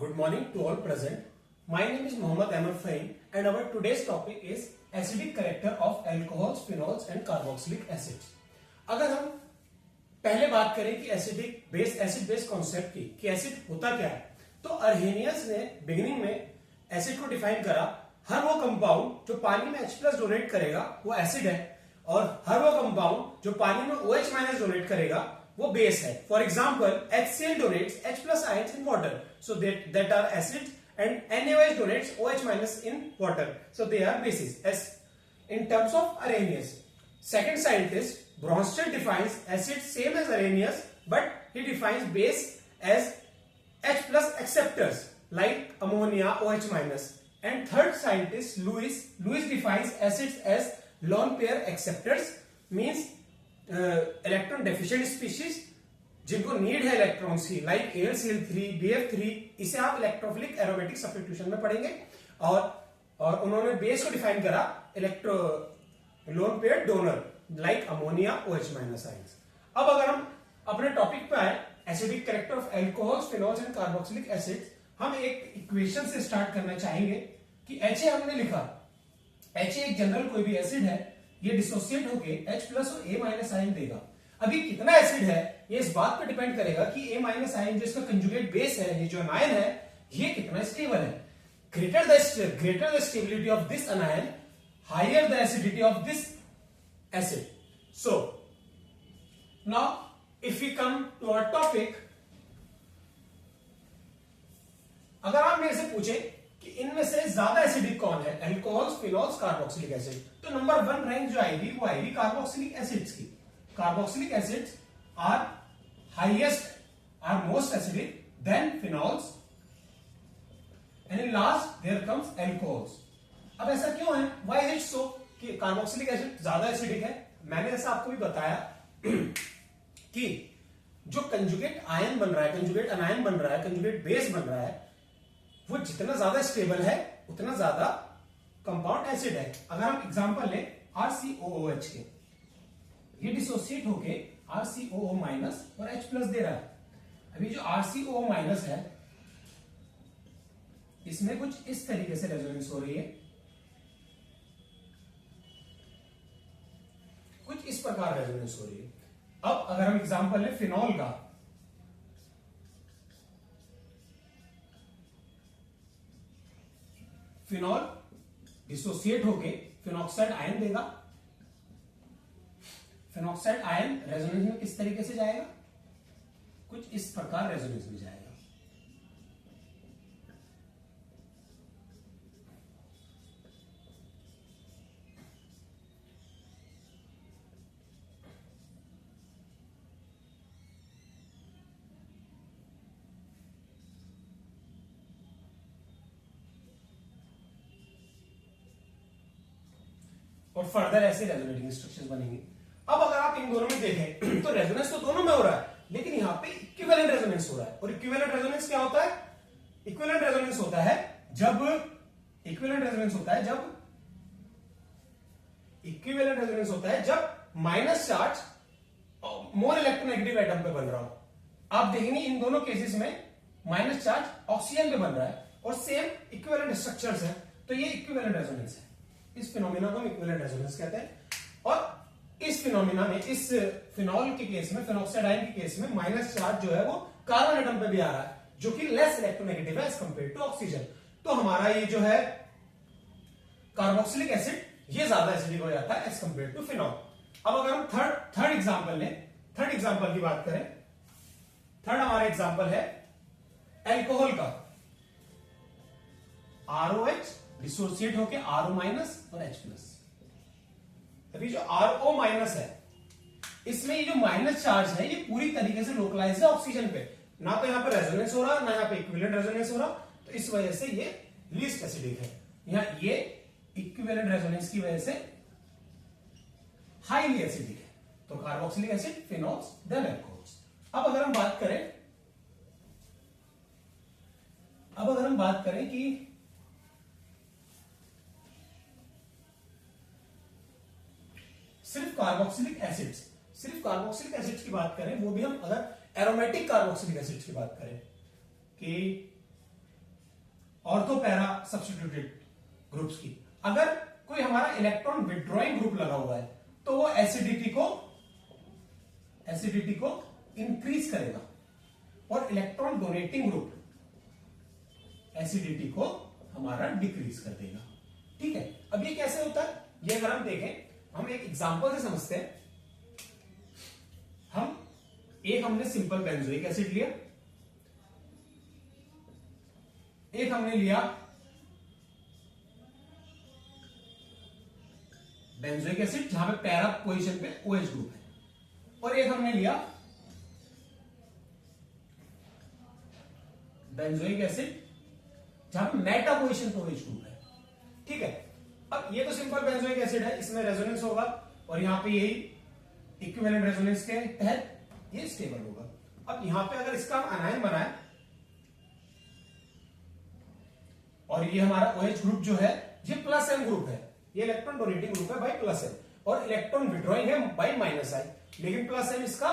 Good morning to all present. My name is Mohammad Ahmed Fahim and our today's topic is acidic character of alcohols, phenols and carboxylic acids. अगर हम पहले बात करें कि acid base concept की कि acid होता क्या है, तो अर्हेनियस ने बिगिनिंग में एसिड को डिफाइन करा। हर वो कंपाउंड जो पानी में H+ डोनेट करेगा वो एसिड है और हर वो कंपाउंड जो पानी में OH- डोनेट करेगा वो बेस है। For example HCl donates H+ ions in water, so that are acids, and NaOH donates OH- in water, so they are bases. As in terms of Arrhenius, second scientist Bronsted defines acid same as Arrhenius, but he defines base as H+ acceptors like ammonia OH-. And third scientist Lewis defines acids as lone pair acceptors, means electron deficient species जिनको need है electrons की, like AlCl3, BF3, इसे आप electrophilic aromatic substitution में पढ़ेंगे। और उन्होंने base को डिफाइन करा electro lone pair donor like ammonia OH- ions. अब अगर हम अपने टॉपिक पे आए, acidic character of alcohols, phenols and carboxylic acids, हम एक इक्वेशन से स्टार्ट करना चाहेंगे कि Ha हमने लिखा, Ha एक जनरल कोई भी एसिड है, ये डिसोसिएट होके H+ और A- आयन देगा। अभी कितना एसिड है ये इस बात पे डिपेंड करेगा कि A- आयन जो इसका कंजुगेट बेस है, ये जो अनायन है, ये कितना स्टेबल है। Greater the stability of this anion, higher the acidity of this acid. So now if we come to our topic, अगर आप मेरे से पूछे कि इनमें से ज्यादा एसिडिक कौन है, एल्कोहल्स, फिनॉल्स, कार्बोक्सिलिक एसिड, तो नंबर 1 रैंक जो आएगी वो आएगी कार्बोक्सिलिक एसिड्स की। Carboxylic acids are most acidic, then phenols, and in last there comes alcohols. अब ऐसा क्यों है, व्हाई इज इट सो कि कार्बोक्सिलिक एसिड ज्यादा एसिडिक है? मैंने ऐसा आपको भी बताया कि जो कंजुगेट आयन बन रहा है, कंजुगेट अनायन बन रहा है, कंजुगेट बेस बन रहा है, वो जितना ज्यादा स्टेबल है उतना ज्यादा कंपाउंड एसिड है। अगर हम एग्जांपल लें RCOOH के, ये डिसोसिएट होके RCOO- और H+ दे रहा है। अभी जो RCOO- है इसमें कुछ इस तरीके से रेजोनेंस हो रही है, कुछ इस प्रकार रेजोनेंस हो रही है। अब अगर हम एग्जांपल लें फिनॉल का, फिनॉल डिसोसिएट होके फिनॉक्साइड आयन देगा। फिनॉक्साइड आयन रेजोनेंस में किस तरीके से जाएगा, कुछ इस प्रकार रेजोनेंस में जाएगा। और फर्दर ऐसे रेजोनेटिंग स्ट्रक्चर्स बनेंगे। अब अगर आप इन दोनों में देखें तो रेजोनेंस तो दोनों में हो रहा है, लेकिन यहां पे इक्विवेलेंट रेजोनेंस हो रहा है। और इक्विवेलेंट रेजोनेंस क्या होता है? इक्विवेलेंट रेजोनेंस होता है जब minus charge more electronegative atom पे बन रहा हो। आप देखेंगे इन दोनों केसेस में माइनस चार्ज ऑक्सीजन पे बन रहा है और सेम इक्विवेलेंट स्ट्रक्चर्स है, तो ये इक्विवेलेंट रेजोनेंस है। इस फिनोमिना को हम इक्विवेलेंट रेजोनेंस कहते हैं। और इस फिनोमिना में, इस फिनॉल के केस में, फिनॉक्साइड आयन के केस में माइनस चार्ज जो है वो कार्बन एटम पे भी आ रहा है, जो कि लेस इलेक्ट्रोनेगेटिव है एज कंपेयर टू ऑक्सीजन। तो हमारा ये जो है कार्बोक्सिलिक एसिड, ये ज्यादा एसिडिक हो जाता है एज कंपेयर टू फिनॉल। अब अगर हम थर्ड एग्जांपल लें, थर्ड एग्जांपल की बात करें, थर्ड हमारा एग्जांपल है एल्कोहल का। ROH डिसोसिएट होके RO- और H+। अभी जो RO- है, इसमें ये जो माइनस चार्ज है ये पूरी तरीके से लोकलाइज्ड है ऑक्सीजन पे, ना तो यहां पर रेजोनेंस हो रहा, ना यहां पे इक्विवेलेंट रेजोनेंस हो रहा, तो इस वजह से ये लीस्ट एसिडिक है। यहां ये इक्विवेलेंट रेजोनेंस की वजह से हाईली एसिडिक है। तो carboxylic acid, phenols, then alcohols. अब अगर हम बात करें कि सिर्फ कार्बोक्सिलिक एसिड्स की बात करें, वो भी हम अगर एरोमेटिक कार्बोक्सिलिक एसिड्स की बात करें कि ऑर्थो पैरा सब्स्टिट्यूटेड ग्रुप्स की। अगर कोई हमारा इलेक्ट्रॉन विड्रॉइंग ग्रुप लगा हुआ है तो वो एसिडिटी को इंक्रीज करेगा, और इलेक्ट्रॉन डोनेटिंग ग्रुप एसिडिटी को हमारा डिक्रीज कर देगा। ठीक है, अब ये कैसे होता है ये अगर हम देखें, हम एक एग्जांपल से समझते हैं। हमने सिंपल बेंजोइक एसिड लिया, एक हमने लिया बेंजोइक एसिड जहां पे पैरा पोजीशन पे OH ग्रुप है, और एक हमने लिया बेंजोइक एसिड जहां पे मेटा पोजीशन पे OH ग्रुप है। ठीक है, अब ये तो सिंपल बेंजोइक एसिड है, इसमें रेजोनेंस होगा और यहां पे यही इक्विवेलेंट रेजोनेंस के तहत ये स्टेबल होगा। अब यहां पे अगर इसका हम अनायन बनाए और ये हमारा OH ग्रुप जो है ये प्लस M ग्रुप है, ये इलेक्ट्रॉन डोनेटिंग ग्रुप है बाई प्लस M, और इलेक्ट्रॉन विड्रॉइंग है बाई माइनस I, लेकिन प्लस M इसका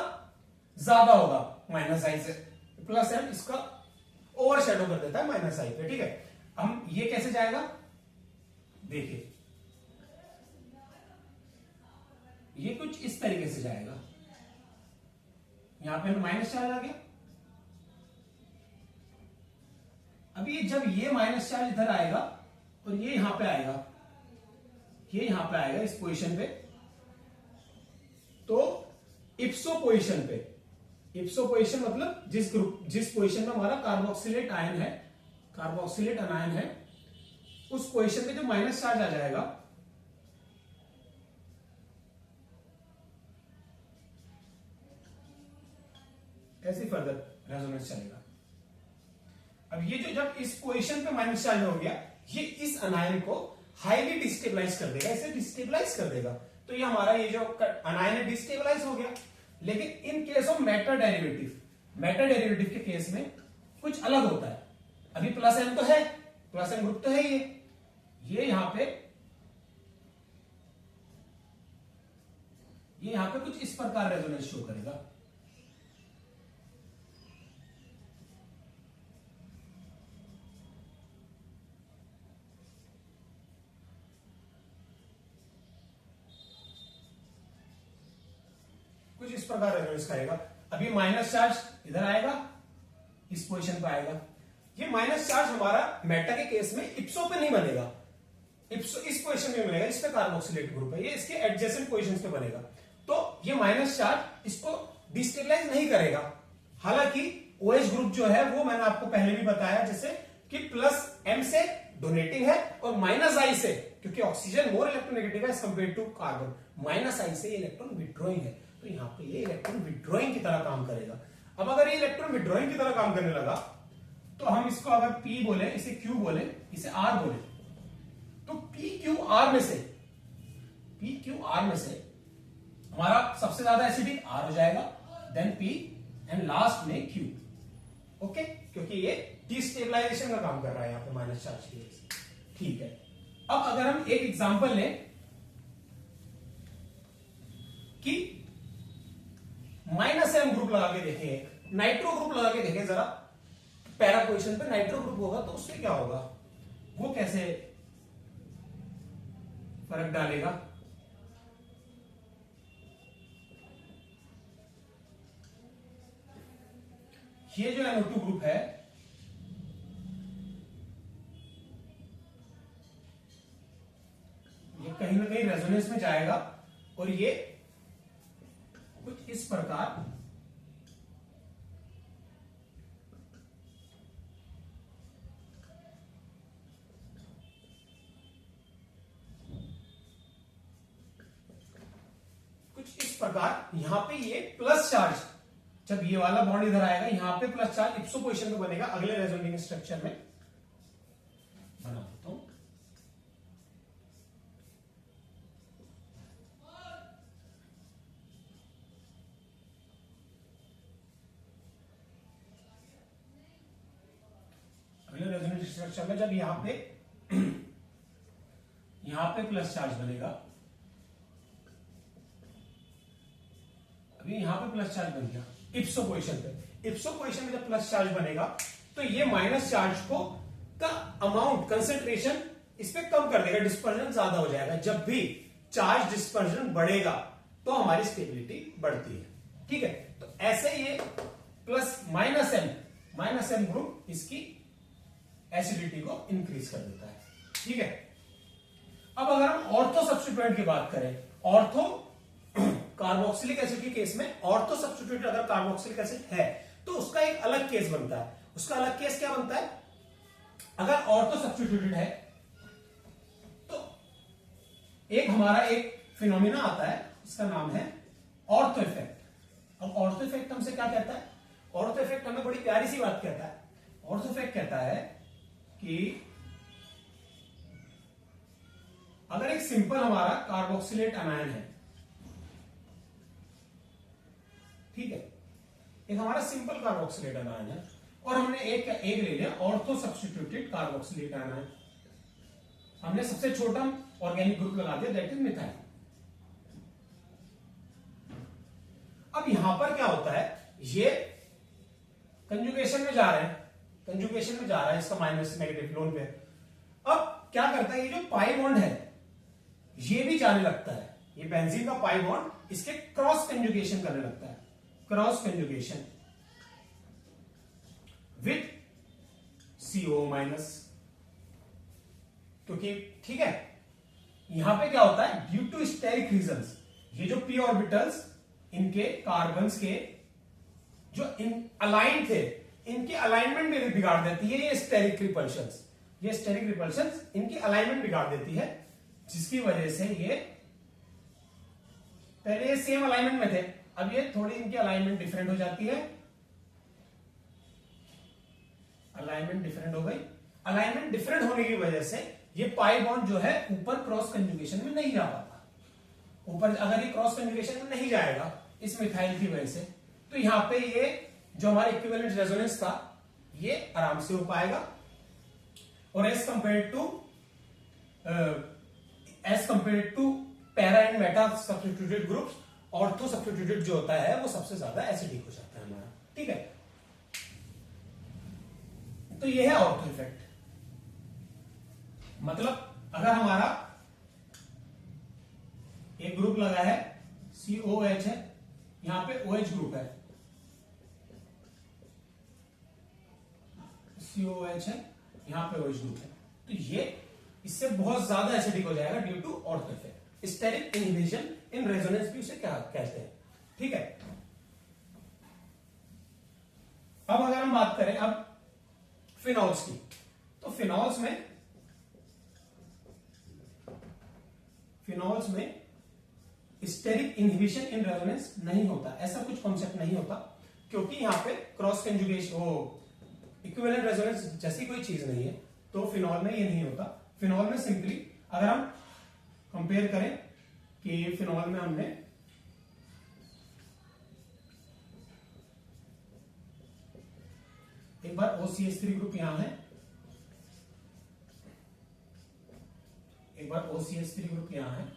ज्यादा होगा माइनस I से, प्लस M इसका ओवरशैडो कर देता है माइनस I पे। ठीक है, हम ये कैसे जाएगा देखिए, ये कुछ इस तरीके से जाएगा, यहां पे माइनस चार्ज आ गया। अभी जब ये माइनस चार्ज इधर आएगा और ये यहां पे आएगा, ये यहां पे आएगा इस पोजीशन पे, तो इप्सो पोजीशन पे, इप्सो पोजीशन मतलब जिस पोजीशन में हमारा कार्बोक्सिलेट आयन है, कार्बोक्सिलेट अनायन है, उस पोजीशन पे जो माइनस चार्ज आ जाएगा ऐसे फर्दर रेजोनेंस चलेगा। अब ये जो जब इस पोजीशन पे माइनस चार्ज हो गया, ये इस अनायन को हाईली डिस्टेबलाइज कर देगा, इसे डिस्टेबलाइज कर देगा, तो ये हमारा ये जो अनायन है डिस्टेबलाइज हो गया। लेकिन in case of Meta derivative के केस में कुछ अलग होता है। अभी प्लस M तो है, प्लस M ग्रुप तो है, ये यहां पे कुछ इस प्रकार रेजोनेंस शो करेगा। कुछ इस प्रकार रेजोनेंस करेगा। अभी माइनस चार्ज इधर आएगा, इस पोजीशन पे आएगा। ये माइनस चार्ज हमारा मेटा के केस में इप्सो पे नहीं बनेगा, इप्सो इस पोजीशन में मिलेगा, इस पे कार्बोक्सिलेट ग्रुप है, ये इसके एडजेसेंट पोजीशंस पे बनेगा। तो ये माइनस चार्ज इसको डिस्टेबलाइज नहीं करेगा। हालांकि OH ग्रुप जो है वो मैंने आपको पहले भी बताया, जैसे कि प्लस M से डोनेटिंग है और माइनस I से, क्योंकि ऑक्सीजन मोर इलेक्ट्रोनेगेटिव है as compare to carbon, minus I से इलेक्ट्रॉन विड्रॉइंग है, तो यहाँ पे ये इलेक्ट्रॉन विड्रॉइंग की तरह काम करेगा। अब अगर ये इलेक्ट्रॉन विड्रॉइंग की तरह काम करने लगा तो हम इसको अगर P बोले, इसे Q बोले, इसे R बोले, तो PQR में से हमारा सबसे ज्यादा एसिडिक R हो जाएगा, देन P एंड लास्ट में Q। ओके, क्योंकि ये डिस्टेबलाइजेशन का काम कर रहा है यहां पे माइनस चार्ज की वजह से। ठीक है, अब अगर हम एक एग्जांपल लें कि माइनस M ग्रुप लगा के देखें, एक नाइट्रो ग्रुप लगा के देखें जरा, पैरा पोजीशन पे नाइट्रो ग्रुप होगा तो उससे क्या होगा, वो कैसे फर्क डालेगा। ये जो NO2 ग्रुप है ये कहीं ना कहीं रेजोनेंस में जाएगा और ये कुछ इस प्रकार यहां पे ये प्लस चार्ज, जब ये वाला बॉन्ड इधर आएगा यहां पे प्लस चार्ज इप्सो पोजीशन पे बनेगा, अगले रेजोनेटिंग स्ट्रक्चर में बना देता हूं। अगले रेजोनेटिंग स्ट्रक्चर में जब यहां पे प्लस चार्ज बनेगा, अभी यहां पे प्लस चार्ज बन गया इप्सो पोजीशन पे, इप्सो पोजीशन में जब प्लस चार्ज बनेगा तो ये माइनस चार्ज को का अमाउंट कंसेंट्रेशन इस पे कम कर देगा, डिस्पर्जन ज्यादा हो जाएगा। जब भी चार्ज डिस्पर्जन बढ़ेगा तो हमारी स्टेबिलिटी बढ़ती है, ठीक है। तो ऐसे ये प्लस माइनस एम ग्रुप इसकी एसिडिटी को इंक्रीज कर देता है, ठीक है। अब अगर हम ऑर्थो सब्स्टिट्यूएंट की बात करें, ऑर्थो कार्बोक्सिलिक एसिड के केस में ऑर्थो सब्स्टिट्यूएंट अगर कार्बोक्सिलिक एसिड है तो उसका एक अलग केस बनता है। उसका अलग केस क्या बनता है? अगर ऑर्थो सब्स्टिट्यूटेड है तो एक हमारा एक फिनोमिना आता है, इसका नाम है ऑर्थो इफेक्ट। अब ऑर्थो इफेक्ट हमसे क्या कहता है? ऑर्थो इफेक्ट हमें बड़ी प्यारी सी बात कहता है। ऑर्थो इफेक्ट कहता है कि अगर एक सिंपल हमारा कार्बोक्सिलेट अनायन है, ठीक है, एक हमारा सिंपल कार्बोक्सिलेट अनायन है और हमने एक ले लिया ऑर्थो सब्स्टिट्यूटेड कार्बोक्सिलेट अनायन, हमने सबसे छोटा ऑर्गेनिक ग्रुप लगा दिया, दैट इज मिथाइल। अब यहां पर क्या होता है, ये कंजुगेशन में जा रहे हैं, कंजुगेशन में जा रहा है इसका माइनस नेगेटिव लोन पे। अब क्या करता है, ये जो पाई बॉन्ड है ये भी जाने लगता है, ये बेंजीन का पाई बॉन्ड इसके क्रॉस कंजुगेशन करने लगता है, cross conjugation with CO minus, क्योंकि ठीक है यहां पे क्या होता है, ड्यू टू स्टेरिक रीजंस, ये जो p ऑर्बिटल्स इनके कार्बन्स के जो इन अलाइन थे, इनकी अलाइनमेंट भी बिगाड़ देती है ये स्टेरिक रिपल्शंस, ये स्टेरिक रिपल्शंस इनकी अलाइनमेंट बिगाड़ देती है, जिसकी वजह से ये पहले ये सेम अलाइनमेंट में थे, अब ये थोड़ी इनकी अलाइनमेंट डिफरेंट हो जाती है, अलाइनमेंट डिफरेंट हो गई। अलाइनमेंट डिफरेंट होने की वजह से ये पाई बॉन्ड जो है ऊपर क्रॉस कंजुगेशन में नहीं जा पाता। ऊपर अगर ये क्रॉस कंजुगेशन में नहीं जाएगा इस मिथाइल की वजह से, तो यहां पे ये जो हमारा इक्विवेलेंट रेजोनेंस था ये आराम से हो पाएगा। और as compare to para and meta substituted groups, ortho substituted जो होता है वो सबसे ज्यादा एसिडिक हो जाता है हमारा, ठीक है। तो ये है ऑर्थो इफेक्ट। मतलब अगर हमारा एक ग्रुप लगा है COH है, यहां पे OH ग्रुप है, COH है, यहां पे OH ग्रुप है, तो ये इससे बहुत ज्यादा एसिडिक हो जाएगा due to ortho effect. Steric inhibition in resonance भी उसे क्या कहते हैं, ठीक है। अब अगर हम बात करें अब फिनॉल्स की, तो फिनॉल्स में स्टेरिक इनहिबिशन इन रेजोनेंस नहीं होता, ऐसा कुछ कॉन्सेप्ट नहीं होता, क्योंकि यहां पे क्रॉस कंजुगेशन वो इक्विवेलेंट रेजोनेंस जैसी कोई चीज नहीं है, तो फिनॉल में ये नहीं होता। फिनॉल में सिंपली अगर हम कंपेयर करें कि फिनॉल में हमने एक बार OCH3 ग्रुप यहां है, एक बार OCH3 ग्रुप यहां है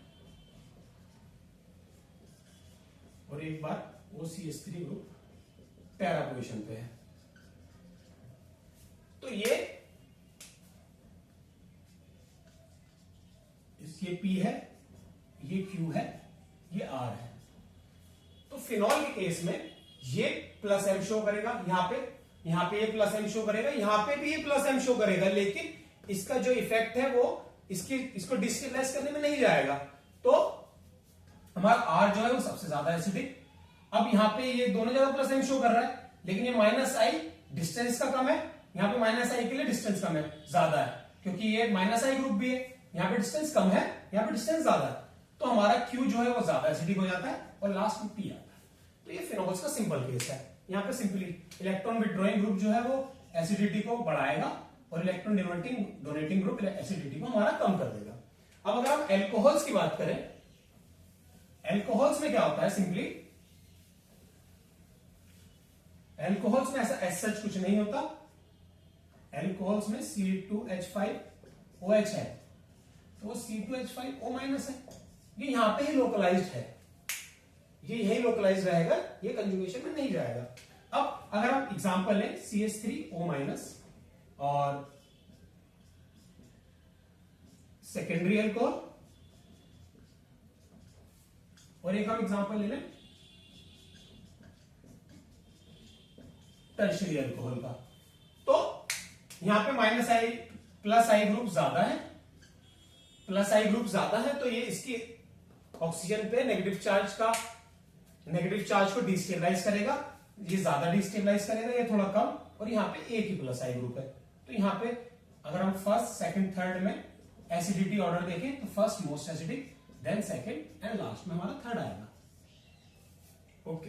और एक बार OCH3 ग्रुप पैरा पोजीशन पे है, तो ये P है, ये Q है, ये R है। तो फिनॉल के केस में ये प्लस M शो करेगा, यहां पे ये प्लस M शो करेगा, यहां पे भी ये प्लस M शो करेगा, लेकिन इसका जो इफेक्ट है वो इसको डिस्टेबलाइज करने में नहीं जाएगा, तो हमारा R जो है वो सबसे ज्यादा एसिडिक। अब यहां पे ये दोनों जगह प्लस M शो कर रहा है, लेकिन ये -I डिस्टेंस का कम है, यहां पे -I के लिए डिस्टेंस कम है, ज्यादा है, क्योंकि ये -I ग्रुप भी है, यहां पे डिस्टेंस कम है, यहां पे डिस्टेंस ज्यादा है, तो हमारा Q जो है वो ज्यादा एसिडिक हो जाता है और लास्ट में P आता है। तो ये फिनॉल्स का सिंपल केस है। यहां पे सिंपली इलेक्ट्रॉन विड्रॉइंग ग्रुप जो है वो एसिडिटी को बढ़ाएगा और इलेक्ट्रॉन डोनेटिंग ग्रुप एसिडिटी को हमारा कम कर देगा। अब अगर हम एल्कोहल्स की बात करें, एल्कोहल्स में क्या होता है, सिंपली एल्कोहल्स में ऐसा सच कुछ नहीं होता। एल्कोहल्स में C2H5OH है, तो C2H5O- है, ये यहां पे ही लोकलाइज्ड है, ये यही लोकलाइज्ड रहेगा, ये कंजुगेशन में नहीं जाएगा। अब अगर हम एग्जांपल लें CH3O- और सेकेंडरी अल्कोहल, और एक हम एग्जांपल ले लें टर्शियरी अल्कोहल का। तो यहां पे माइनस आई प्लस आई ग्रुप ज्यादा है, प्लस आई ग्रुप ज्यादा है, तो ये इसकी ऑक्सीजन पे नेगेटिव चार्ज को डिस्टेबलाइज करेगा, ये ज्यादा डिस्टेबलाइज करेगा, ये थोड़ा कम, और यहाँ पे एक ही प्लस आई ग्रुप है। तो यहाँ पे अगर हम फर्स्ट सेकंड थर्ड में एसिडिटी ऑर्डर देखें तो first most acidic, then second, and last में हमारा थर्ड आएगा। ओके,